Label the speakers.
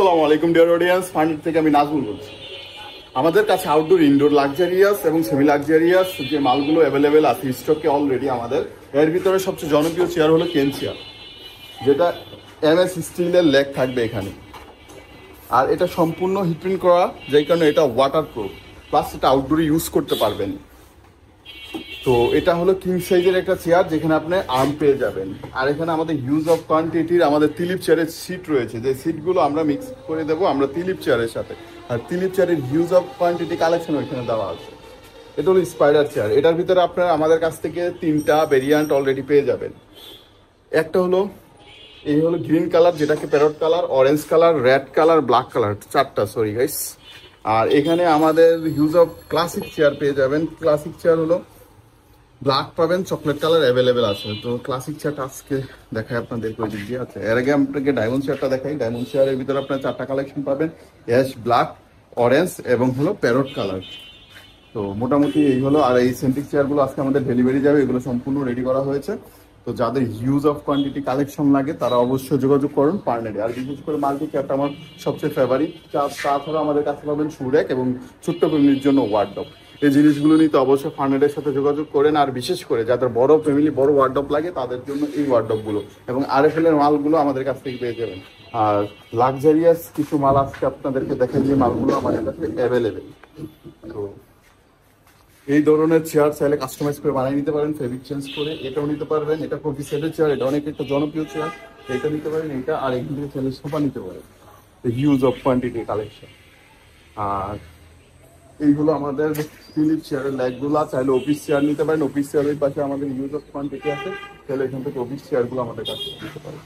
Speaker 1: আসসালামু আলাইকুম dear audience, fund থেকে আমি নাজমুল বলছি। আমাদের কাছে আউটডোর ইনডোর লাক্সারিয়াস এবং সেমি লাক্সারিয়াস যে মালগুলো অ্যাভেলেবেল আছে স্টকে অলরেডি আমাদের। এর ভিতরে সবচেয়ে জনপ্রিয় চেয়ার হলো কেন চেয়ার, যেটা MS স্টিলের লেগ থাকবে এখানে। আর এটা সম্পূর্ণ হিটপ্রিন্ট করা, যেই কারণে এটা ওয়াটার প্রুফ, প্লাস এটা আউটডোরে ইউজ করতে পারবেন। তো এটা হলো কিং সাইজের একটা চেয়ার, যেখানে আপনি আর্ম পেয়ে যাবেন। আর এখানে আমাদের হিউজ অফ কোয়ান্টিটির আমাদের তিলিপ চেয়ারের সিট রয়েছে, যে সিটগুলো আমরা মিক্স করে দেবো আমরা তিলিপ চেয়ারের সাথে। আর তিলিপ চেয়ারের হিউজ অফ কোয়ান্টিটি কালেকশন ওইখানে দেওয়া আছে। এটা হলো স্পাইডার চেয়ার। এটার ভিতরে আপনারা আমাদের কাছ থেকে 3টা ভেরিয়েন্ট অলরেডি পেয়ে যাবেন। একটা হলো এই হলো গ্রিন কালার, যেটাকে parrot colour, orange colour, red colour, black colour, 4টা, সরি গাইস। আর এখানে আমাদের হিউজ অফ ক্লাসিক চেয়ার পেয়ে যাবেন। ক্লাসিক চেয়ার হলো ব্ল্যাক পাবেন, চকলেট কালার অ্যাভেলেবেল আছে। তো ক্লাসিক চেয়ারটা আজকে দেখাই আপনাদের ওই দিক দিয়ে আছে। এর আগে আপনাকে ডায়মন্ড চেয়ারটা দেখাই। ডায়মন্ড চেয়ারের ভিতরে আপনার 4টা কালেকশন পাবেন, অ্যাশ, ব্ল্যাক, অরেঞ্জ এবং হলো প্যারট কালার। তো মোটামুটি এই হলো। আর এই সেন্টিক চেয়ারগুলো আজকে আমাদের ডেলিভারি যাবে, এগুলো সম্পূর্ণ রেডি করা হয়েছে। তো যাদের হিউজ অফ কোয়ান্টিটি কালেকশন লাগে তারা অবশ্যই যোগাযোগ করুন পার্নেডে। আর বিশেষ করে মাল্টি চেয়ারটা আমার সবচেয়ে ফেভারিট। তাছাড়া আমাদের কাছে পাবেন শুরেক এবং ছোট্ট ফ্যামিলির জন্য ওয়ার্ডরোব। এই জিনিসগুলো নিতে অবশ্যই ফার্নেডের সাথে যোগাযোগ করেন। আর বিশেষ করে যাদের বড় ফ্যামিলি, বড় ওয়ার্ডরোব লাগে তাদের জন্য এই ওয়ার্ডরোবগুলো এবং RFL এর মালগুলো আমাদের কাছ থেকে পেয়ে যাবেন। আর লাক্সারিয়াস কিছু মাল আজকে আপনাদেরকে দেখেন, যে মালগুলো আমাদের কাছে অ্যাভেলেবেল। তো এই ধরনের চেয়ার চাইলে কাস্টমাইজ করে বানিয়ে নিতে পারেন, ফেব্রিক চেঞ্জ করে। এটাও নিতে পারবেন, এটা কফি সেটের চেয়ার, এটা অনেক একটা জনপ্রিয় চেয়ার। এটা নিতে পারেন, এটা। আর এখান থেকে চাইলে সোফা নিতে পারেন। Huge of quantity collection. আর এইগুলো আমাদের ফিলিপ চেয়ারের লেগগুলো, চাইলে অফিস চেয়ার নিতে পারেন। অফিস চেয়ারের পাশে আমাদের হিউজ অফ কোয়ান্টিটি আছে, চাইলে এখান থেকে অফিস চেয়ারগুলো আমাদের কাছে নিতে পারেন।